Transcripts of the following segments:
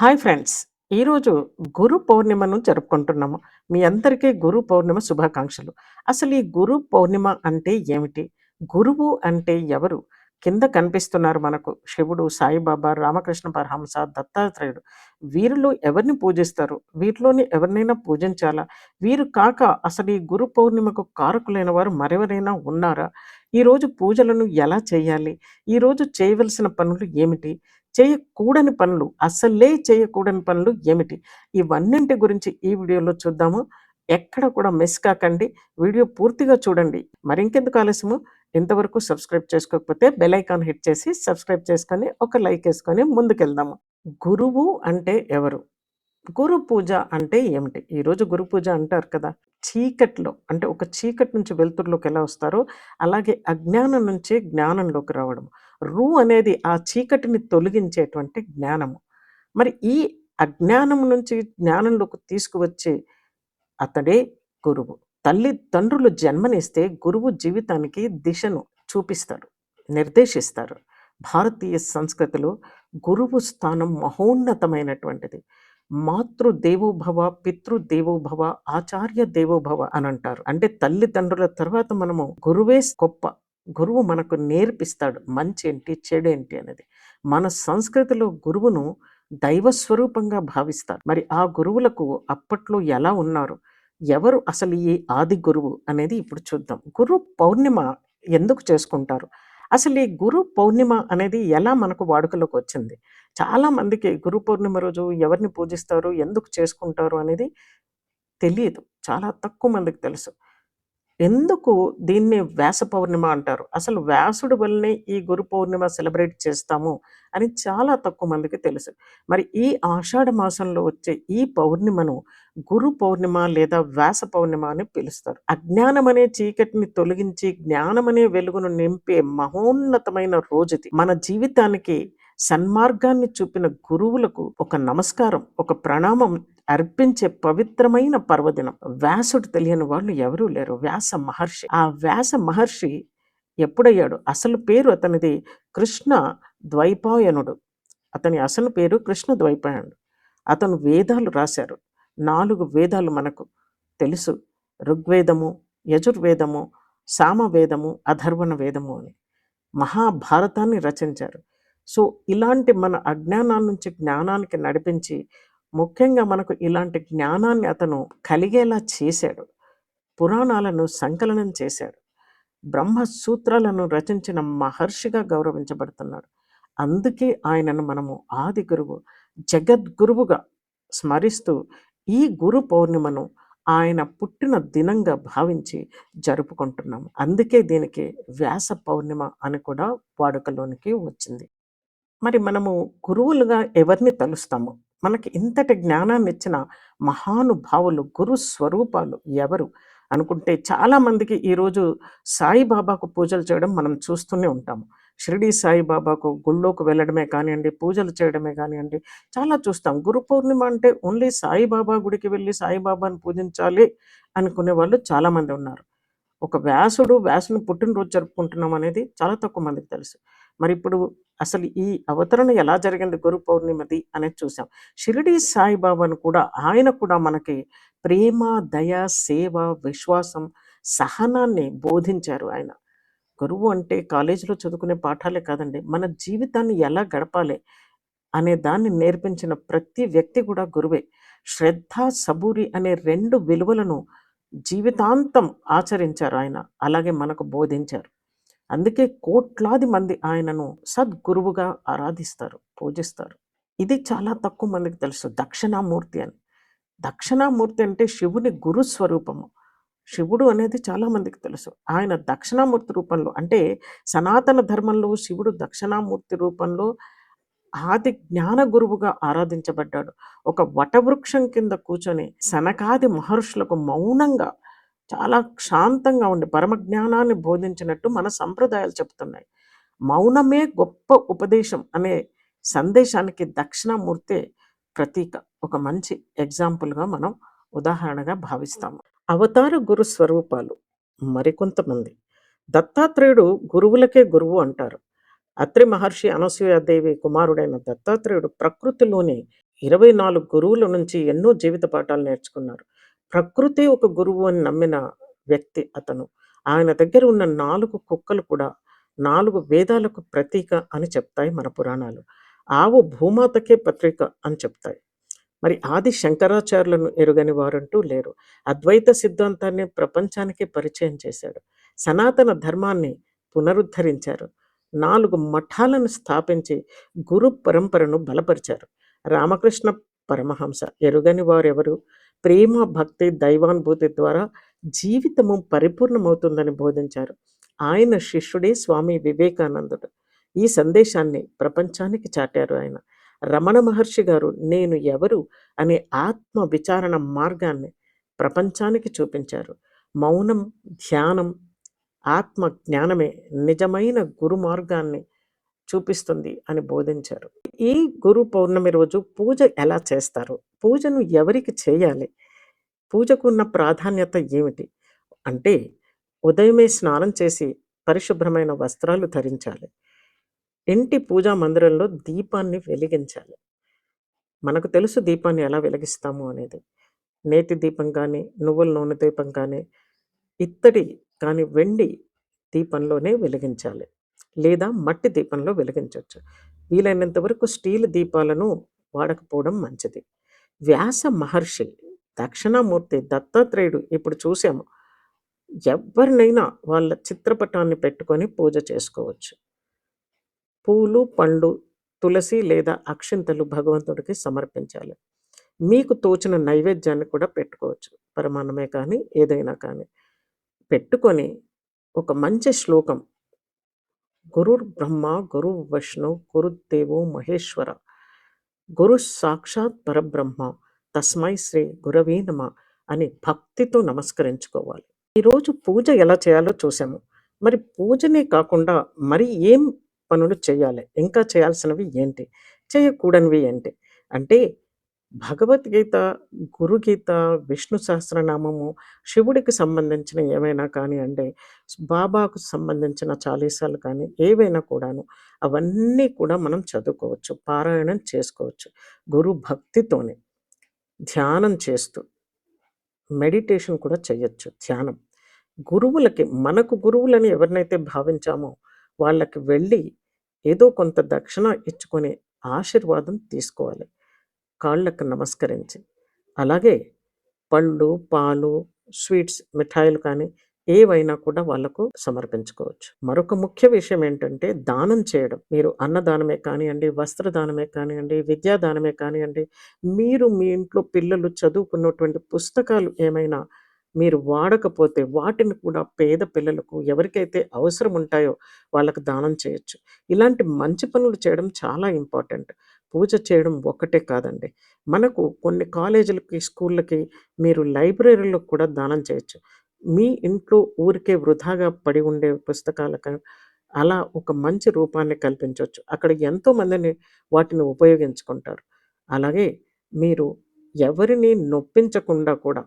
Hi friends. ఈరోజు గురు పౌర్ణిమను జరుపుకుంటున్నాము. మీ అందరికీ గురు పౌర్ణిమ శుభాకాంక్షలు. అసలు ఈ గురు పౌర్ణిమ అంటే ఏమిటి? గురువు అంటే ఎవరు? కింద కనిపిస్తున్నారు మనకు శివుడు, సాయిబాబా, రామకృష్ణ పరమహంస, దత్తాత్రేయుడు. వీరిలో ఎవరిని పూజిస్తారు? వీరిలోని ఎవరినైనా పూజించాలా? వీరు కాక అసలు ఈ గురు పౌర్ణిమకు కారకులైన వారు మరెవరైనా ఉన్నారా? ఈరోజు పూజలను ఎలా చేయాలి? ఈరోజు చేయవలసిన పనులు ఏమిటి? చేయకూడని పనులు, అసలే చేయకూడని పనులు ఏమిటి? ఇవన్నింటి గురించి ఈ వీడియోలో చూద్దాము. ఎక్కడ కూడా మిస్ కాకండి. వీడియో పూర్తిగా చూడండి. మరింకెందుకు ఆలస్యము? ఇంతవరకు సబ్స్క్రైబ్ చేసుకోకపోతే బెల్ ఐకాన్ హిట్ చేసి సబ్స్క్రైబ్ చేసుకొని, ఒక లైక్ ఏసుకొని ముందుకెళ్దాము. గురువు అంటే ఎవరు? గురు పూజ అంటే ఏమిటి? ఈరోజు గురు పూజ అంటారు కదా! చీకట్లో అంటే ఒక చీకటి నుంచి వెలుతురులోకి ఎలా వస్తారో, అలాగే అజ్ఞానం నుంచి జ్ఞానంలోకి రావడం. అనేది ఆ చీకటిని తొలగించేటువంటి జ్ఞానము. మరి ఈ అజ్ఞానం నుంచి జ్ఞానంలోకి తీసుకువచ్చే అతడే గురువు. తల్లిదండ్రులు జన్మనిస్తే గురువు జీవితానికి దిశను చూపిస్తారు, నిర్దేశిస్తారు. భారతీయ సంస్కృతిలో గురువు స్థానం మహోన్నతమైనటువంటిది. మాతృదేవోభవ, పితృదేవోభవ, ఆచార్య దేవోభవ అని అంటారు. అంటే తల్లిదండ్రుల తర్వాత మనము గురువే గొప్ప. గురువు మనకు నేర్పిస్తాడు మంచేంటి, చెడేంటి అనేది. మన సంస్కృతిలో గురువును దైవ స్వరూపంగా భావిస్తారు. మరి ఆ గురువులకు అప్పట్లో ఎలా ఉన్నారు? ఎవరు అసలు ఈ ఆది గురువు అనేది ఇప్పుడు చూద్దాం. గురు పౌర్ణిమ ఎందుకు చేసుకుంటారు? అసలు ఈ గురు పౌర్ణిమ అనేది ఎలా మనకు వాడుకలోకి వచ్చింది? చాలా మందికి గురు పౌర్ణిమ రోజు ఎవరిని పూజిస్తారు? ఎందుకు చేసుకుంటారు? అనేది తెలీదు. చాలా తక్కువ మందికి తెలుసు. ఎందుకు దీన్ని వ్యాస పౌర్ణిమ అంటారు? అసలు వ్యాసుడి వల్లనే ఈ గురు పౌర్ణిమ సెలబ్రేట్ చేస్తాము అని చాలా తక్కువ మందికి తెలుసు. మరి ఈ ఆషాఢ మాసంలో వచ్చే ఈ పౌర్ణిమను గురు పౌర్ణిమ లేదా వ్యాస పౌర్ణిమ అని పిలుస్తారు. అజ్ఞానమనే చీకటిని తొలగించి జ్ఞానమనే వెలుగును నింపే మహోన్నతమైన రోజుది. మన జీవితానికి సన్మార్గాన్ని చూపిన గురువులకు ఒక నమస్కారం, ఒక ప్రణామం అర్పించే పవిత్రమైన పర్వదినం. వ్యాసుడు తెలియని వాళ్ళు ఎవరూ లేరు. వ్యాస మహర్షి. ఆ వ్యాస మహర్షి ఎప్పుడయ్యాడు? అసలు పేరు అతనిది కృష్ణ ద్వైపాయనుడు. అతని అసలు పేరు కృష్ణ ద్వైపాయనుడు. అతను వేదాలు రాశారు. 4 వేదాలు మనకు తెలుసు. ఋగ్వేదము, యజుర్వేదము, సామవేదము, అథర్వణ వేదము అని. మహాభారతాన్ని రచించారు. సో, ఇలాంటి మన అజ్ఞానం నుంచి జ్ఞానానికి నడిపించి, ముఖ్యంగా మనకు ఇలాంటి జ్ఞానాన్ని అతను కలిగేలా చేశాడు. పురాణాలను సంకలనం చేశాడు. బ్రహ్మ సూత్రాలను రచించిన మహర్షిగా గౌరవించబడుతున్నాడు. అందుకే ఆయనను మనము ఆది గురువు, జగద్గురువుగా స్మరిస్తూ ఈ గురు పౌర్ణిమను ఆయన పుట్టిన దినంగా భావించి జరుపుకుంటున్నాము. అందుకే దీనికి వ్యాస పౌర్ణిమ అని కూడా వాడుకలోనికి వచ్చింది. మరి మనము గురువులుగా ఎవరిని తలుస్తాము? మనకి ఇంతటి జ్ఞానాన్నిచ్చిన మహానుభావులు, గురు స్వరూపాలు ఎవరు? అనుకుంటే చాలామందికి ఈరోజు సాయిబాబాకు పూజలు చేయడం మనం చూస్తూనే ఉంటాము. షిరిడీ సాయిబాబాకు గుళ్ళోకి వెళ్ళడమే కానియండి, పూజలు చేయడమే కానియండి, చాలా చూస్తాం. గురు పౌర్ణిమ అంటే ఓన్లీ సాయిబాబా గుడికి వెళ్ళి సాయిబాబాను పూజించాలి అనుకునే వాళ్ళు చాలామంది ఉన్నారు. ఒక వ్యాసుని పుట్టినరోజు జరుపుకుంటున్నాం అనేది చాలా తక్కువ మందికి తెలుసు. మరిప్పుడు అసలు ఈ అవతరణ ఎలా జరిగింది గురు పౌర్ణిమది అనేది చూసాం. షిరిడీ సాయిబాబాను కూడా ఆయన కూడా మనకి ప్రేమ, దయ, సేవ, విశ్వాసం, సహనాన్ని బోధించారు ఆయన. గురువు అంటే కాలేజీలో చదువుకునే పాఠాలే కాదండి. మన జీవితాన్ని ఎలా గడపాలి అనే దాన్ని నేర్పించిన ప్రతి వ్యక్తి కూడా గురువే. శ్రద్ధ, సబూరి అనే 2 విలువలను జీవితాంతం ఆచరించారు ఆయన. అలాగే మనకు బోధించారు. అందుకే కోట్లాది మంది ఆయనను సద్గురువుగా ఆరాధిస్తారు, పూజిస్తారు. ఇది చాలా తక్కువ మందికి తెలుసు. దక్షిణామూర్తి అని. దక్షిణామూర్తి అంటే శివుని గురు స్వరూపము. శివుడు అనేది చాలా మందికి తెలుసు. ఆయన దక్షిణామూర్తి రూపంలో అంటే సనాతన ధర్మంలో శివుడు దక్షిణామూర్తి రూపంలో ఆది జ్ఞాన గురువుగా ఆరాధించబడ్డాడు. ఒక వటవృక్షం కింద కూర్చొని సనకాది మహర్షులకు మౌనంగా చాలా శాంతంగా ఉండి పరమజ్ఞానాన్ని బోధించినట్టు మన సంప్రదాయాలు చెప్తున్నాయి. మౌనమే గొప్ప ఉపదేశం అనే సందేశానికి దక్షిణామూర్తే ప్రతీక. ఒక మంచి ఎగ్జాంపుల్‌గా మనం ఉదాహరణగా భావిస్తాము. అవతార గురు స్వరూపాలు మరికొంతమంది. దత్తాత్రేయుడు గురువులకే గురువు అంటారు. అత్రి మహర్షి అనసూయాదేవి కుమారుడైన దత్తాత్రేయుడు ప్రకృతిలోని 24 గురువుల నుంచి ఎన్నో జీవిత పాఠాలు నేర్చుకున్నారు. ప్రకృతే ఒక గురువు అని నమ్మిన వ్యక్తి అతను. ఆయన దగ్గర ఉన్న 4 కుక్కలు కూడా 4 వేదాలకు ప్రతీక అని చెప్తాయి మన పురాణాలు. ఆవు భూమాతకే పత్రిక అని చెప్తాయి. మరి ఆది శంకరాచార్యులను ఎరుగని వారంటూ లేరు. అద్వైత సిద్ధాంతాన్ని ప్రపంచానికి పరిచయం చేశాడు. సనాతన ధర్మాన్ని పునరుద్ధరించారు. 4 మఠాలను స్థాపించి గురు పరంపరను బలపరిచారు. రామకృష్ణ పరమహంస ఎరుగని వారెవరు? ప్రేమ, భక్తి, దైవానుభూతి ద్వారా జీవితము పరిపూర్ణమవుతుందని బోధించారు. ఆయన శిష్యుడే స్వామి వివేకానందుడు. ఈ సందేశాన్ని ప్రపంచానికి చాటారు ఆయన. రమణ మహర్షి గారు నేను ఎవరు అనే ఆత్మ విచారణ మార్గాన్ని ప్రపంచానికి చూపించారు. మౌనం, ధ్యానం, ఆత్మ జ్ఞానమే నిజమైన గురు మార్గాన్ని చూపిస్తుంది అని బోధించారు. ఈ గురు పౌర్ణమి రోజు పూజ ఎలా చేస్తారు? పూజను ఎవరికి చేయాలి? పూజకు ఉన్న ప్రాధాన్యత ఏమిటి? అంటే ఉదయమే స్నానం చేసి పరిశుభ్రమైన వస్త్రాలు ధరించాలి. ఇంటి పూజా మందిరంలో దీపాన్ని వెలిగించాలి. మనకు తెలుసు దీపాన్ని ఎలా వెలిగిస్తాము అనేది. నేతి దీపం కానీ, నువ్వుల నూనె దీపం కానీ, ఇత్తడి కానీ, వెండి దీపంలోనే వెలిగించాలి. లేదా మట్టి దీపంలో వెలిగించొచ్చు. వీలైనంత వరకు స్టీల్ దీపాలను వాడకపోవడం మంచిది. వ్యాస మహర్షి, దక్షిణామూర్తి, దత్తాత్రేయుడు ఇప్పుడు చూసాము. ఎవరినైనా వాళ్ళ చిత్రపటాన్ని పెట్టుకొని పూజ చేసుకోవచ్చు. పూలు, పండ్లు, తులసి లేదా అక్షింతలు భగవంతుడికి సమర్పించాలి. మీకు తోచిన నైవేద్యాన్ని కూడా పెట్టుకోవచ్చు. పరమాన్నమే కానీ, ఏదైనా కానీ. పెట్టుకొని ఒక మంచి శ్లోకం గురుర్ బ్రహ్మ, గురు విష్ణు, గురుదేవో మహేశ్వర, గురు సాక్షాత్ పరబ్రహ్మ, తస్మై శ్రీ గురవే నమ అని భక్తితో నమస్కరించుకోవాలి. ఈరోజు పూజ ఎలా చేయాలో చూసాము. మరి పూజనే కాకుండా మరి ఏం పనులు చేయాలి? ఇంకా చేయాల్సినవి ఏంటి? చేయకూడనివి ఏంటి? అంటే భగవద్గీత, గురుగీత, విష్ణు సహస్రనామము, శివుడికి సంబంధించిన ఏవైనా కానియండి, బాబాకు సంబంధించిన చాలీసాలు కానీ ఏవైనా కూడాను అవన్నీ కూడా మనం చదువుకోవచ్చు. పారాయణం చేసుకోవచ్చు. గురు భక్తితోనే ధ్యానం చేస్తూ మెడిటేషన్ కూడా చేయొచ్చు. ధ్యానం. గురువులకి మనకు గురువులని ఎవరినైతే భావించామో వాళ్ళకి వెళ్ళి ఏదో కొంత దక్షిణ ఇచ్చుకొని ఆశీర్వాదం తీసుకోవాలి. కాళ్ళకు నమస్కరించి. అలాగే పళ్ళు, పాలు, స్వీట్స్, మిఠాయిలు కానీ ఏవైనా కూడా వాళ్ళకు సమర్పించుకోవచ్చు. మరొక ముఖ్య విషయం ఏంటంటే దానం చేయడం. మీరు అన్నదానమే కానియండి, వస్త్రదానమే కానియండి, విద్యాదానమే కానియండి, మీరు మీ ఇంట్లో పిల్లలు చదువుకున్నటువంటి పుస్తకాలు ఏమైనా మీరు వాడకపోతే వాటిని కూడా పేద పిల్లలకు ఎవరికైతే అవసరం ఉంటాయో వాళ్ళకు దానం చేయొచ్చు. ఇలాంటి మంచి పనులు చేయడం చాలా ఇంపార్టెంట్. పూజ చేయడం ఒక్కటే కాదండి. మనకు కొన్ని కాలేజీలకి, స్కూళ్ళకి మీరు లైబ్రరీలో కూడా దానం చేయొచ్చు. మీ ఇంట్లో ఊరికే వృధాగా పడి ఉండే పుస్తకాలకు అలా ఒక మంచి రూపాన్ని కల్పించొచ్చు. అక్కడ ఎంతోమందిని వాటిని ఉపయోగించుకుంటారు. అలాగే మీరు ఎవరిని నొప్పించకుండా కూడా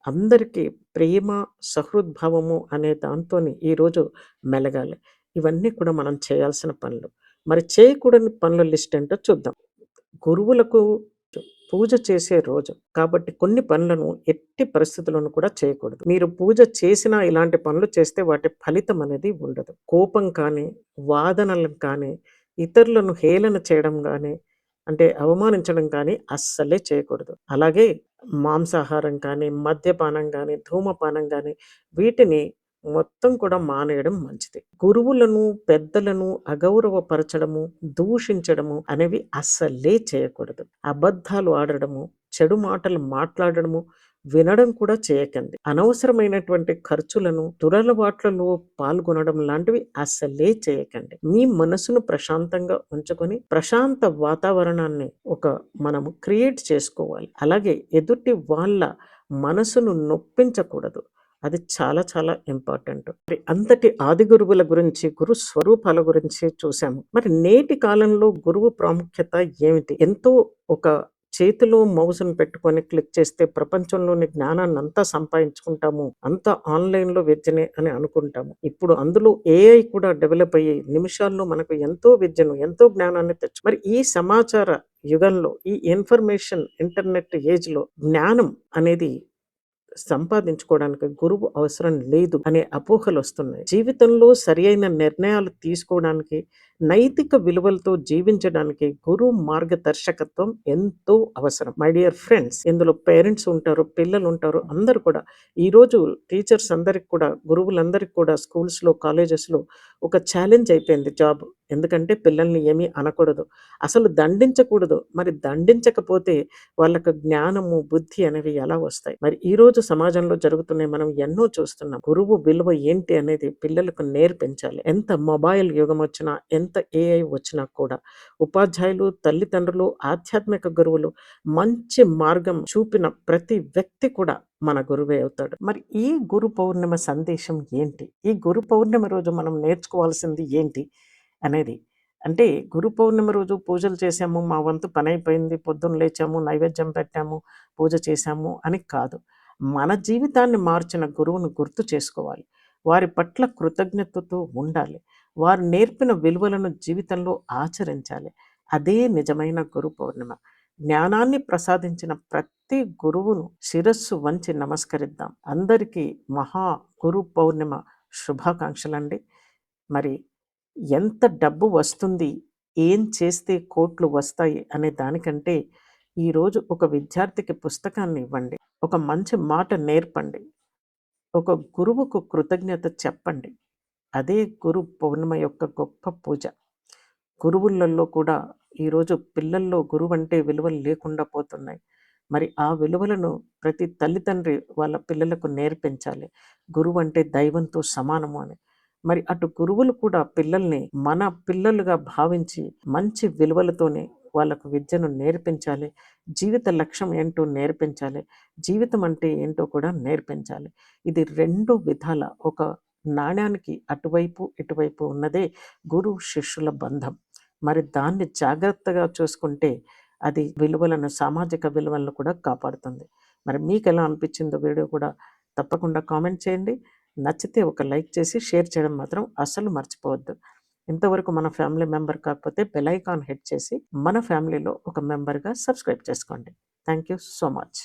అందరికీ ప్రేమ, సహృద్భావము అనే దాంతోని ఈరోజు మెలగాలి. ఇవన్నీ కూడా మనం చేయాల్సిన పనులు. మరి చేయకూడని పనుల లిస్ట్ ఏంటో చూద్దాం. గురువులకు పూజ చేసే రోజు కాబట్టి కొన్ని పనులను ఎట్టి పరిస్థితులను కూడా చేయకూడదు. మీరు పూజ చేసినా ఇలాంటి పనులు చేస్తే వాటి ఫలితం అనేది ఉండదు. కోపం కానీ, వాదనలు కానీ, ఇతరులను హేళన చేయడం కానీ, అంటే అవమానించడం కానీ అస్సలే చేయకూడదు. అలాగే మాంసాహారం కానీ, మద్యపానం కానీ, ధూమపానం కానీ వీటిని మొత్తం కూడా మానేయడం మంచిది. గురువులను, పెద్దలను అగౌరవపరచడము, దూషించడము అనేవి అస్సలే చేయకూడదు. అబద్ధాలు ఆడడము, చెడు మాటలు మాట్లాడడము, వినడం కూడా చేయకండి. అనవసరమైనటువంటి ఖర్చులను, దురలవాట్లలో పాల్గొనడం లాంటివి అస్సలే చేయకండి. మీ మనసును ప్రశాంతంగా ఉంచుకొని ప్రశాంత వాతావరణాన్ని మనము క్రియేట్ చేసుకోవాలి. అలాగే ఎదుటి వాళ్ళ మనసును నొప్పించకూడదు. అది చాలా చాలా ఇంపార్టెంట్. మరి అంతటి ఆది గురువుల గురించి, గురు స్వరూపాల గురించి చూసాము. మరి నేటి కాలంలో గురువు ప్రాముఖ్యత ఏమిటి? ఎంతో ఒక చేతిలో మౌస్‌ని పెట్టుకొని క్లిక్ చేస్తే ప్రపంచంలోని జ్ఞానాన్నంతా సంపాదించుకుంటాము. అంతా ఆన్‌లైన్‌లో విద్యనే అని అనుకుంటాము. ఇప్పుడు అందులో ఏఐ కూడా డెవలప్ అయ్యి నిమిషాల్లో మనకు ఎంతో విద్యను, ఎంతో జ్ఞానాన్ని మరి ఈ సమాచార యుగంలో, ఈ ఇన్ఫర్మేషన్ ఇంటర్నెట్ ఏజ్‌లో జ్ఞానం అనేది సంపాదించుకోవడానికి గురువు అవసరం లేదు అనే అపోహలొస్తున్నాయి. జీవితంలో సరియైన నిర్ణయాలు తీసుకోవడానికి, నైతిక విలువలతో జీవించడానికి గురువు మార్గదర్శకత్వం ఎంతో అవసరం. మై డియర్ ఫ్రెండ్స్, ఇందులో పేరెంట్స్ ఉంటారు, పిల్లలుంటారు, అందరూ కూడా. ఈరోజు టీచర్స్ అందరికి కూడా, గురువులందరికి కూడా స్కూల్స్‌లో, కాలేజెస్‌లో ఒక ఛాలెంజ్ అయిపోయింది జాబ్. ఎందుకంటే పిల్లల్ని ఏమీ అనకూడదు. అసలు దండించకూడదు. మరి దండించకపోతే వాళ్ళకి జ్ఞానము, బుద్ధి అనేవి ఎలా వస్తాయి? మరి ఈరోజు సమాజంలో జరుగుతున్నాయి మనం ఎన్నో చూస్తున్నాం. గురువు విలువ ఏంటి అనేది పిల్లలకు నేర్పించాలి. ఎంత మొబైల్ యుగం వచ్చినా, ఎంత ఏఐ వచ్చినా కూడా ఉపాధ్యాయులు, తల్లిదండ్రులు, ఆధ్యాత్మిక గురువులు మంచి మార్గం చూపిన ప్రతి వ్యక్తి కూడా మన గురువే అవుతాడు. మరి ఈ గురు పౌర్ణిమ సందేశం ఏంటి? ఈ గురు పౌర్ణిమ రోజు మనం నేర్చుకోవాల్సింది ఏంటి అనేది. అంటే గురు పౌర్ణిమ రోజు పూజలు చేశాము, మా వంతు పనైపోయింది, పొద్దున్న లేచాము, నైవేద్యం పెట్టాము, పూజ చేశాము అని కాదు. మన జీవితాన్ని మార్చిన గురువును గుర్తు చేసుకోవాలి. వారి పట్ల కృతజ్ఞతతో ఉండాలి. వారు నేర్పిన విలువలను జీవితంలో ఆచరించాలి. అదే నిజమైన గురు పౌర్ణిమ. జ్ఞానాన్ని ప్రసాదించిన ప్రతి గురువును శిరస్సు వంచి నమస్కరిద్దాం. అందరికీ మహా గురు పౌర్ణిమ శుభాకాంక్షలండి. మరి ఎంత డబ్బు వస్తుంది, ఏం చేస్తే కోట్లు వస్తాయి అనే దానికంటే ఈరోజు ఒక విద్యార్థికి పుస్తకాన్ని ఇవ్వండి. ఒక మంచి మాట నేర్పండి. ఒక గురువుకు కృతజ్ఞత చెప్పండి. అదే గురు పౌర్ణిమ యొక్క గొప్ప పూజ. గురువులలో కూడా ఈరోజు పిల్లల్లో గురువంటే విలువలు లేకుండా పోతున్నాయి. మరి ఆ విలువలను ప్రతి తల్లిదండ్రి వాళ్ళ పిల్లలకు నేర్పించాలి. గురువంటే దైవంతో సమానము అని. మరి అటు గురువులు కూడా పిల్లల్ని మన పిల్లలుగా భావించి మంచి విలువలతోనే వాళ్ళకు విద్యను నేర్పించాలి. జీవిత లక్ష్యం ఏంటో నేర్పించాలి. జీవితం అంటే ఏంటో కూడా నేర్పించాలి. ఇది 2 విధాల ఒక నాణ్యానికి అటువైపు, ఇటువైపు ఉన్నదే గురు శిష్యుల బంధం. మరి దాన్ని జాగ్రత్తగా చూసుకుంటే అది విలువలను, సామాజిక విలువలను కూడా కాపాడుతుంది. మరి మీకెలా అనిపించిందో వీడియో కూడా తప్పకుండా కామెంట్ చేయండి. నచ్చితే ఒక లైక్ చేసి షేర్ చేయడం మాత్రం అస్సలు మర్చిపోవద్దు. ఇంతవరకు మన ఫ్యామిలీ మెంబర్ కాకపోతే బెల్ ఐకాన్ హిట్ చేసి మన ఫ్యామిలీలో ఒక మెంబర్‌గా సబ్స్క్రైబ్ చేసుకోండి. Thank you so much.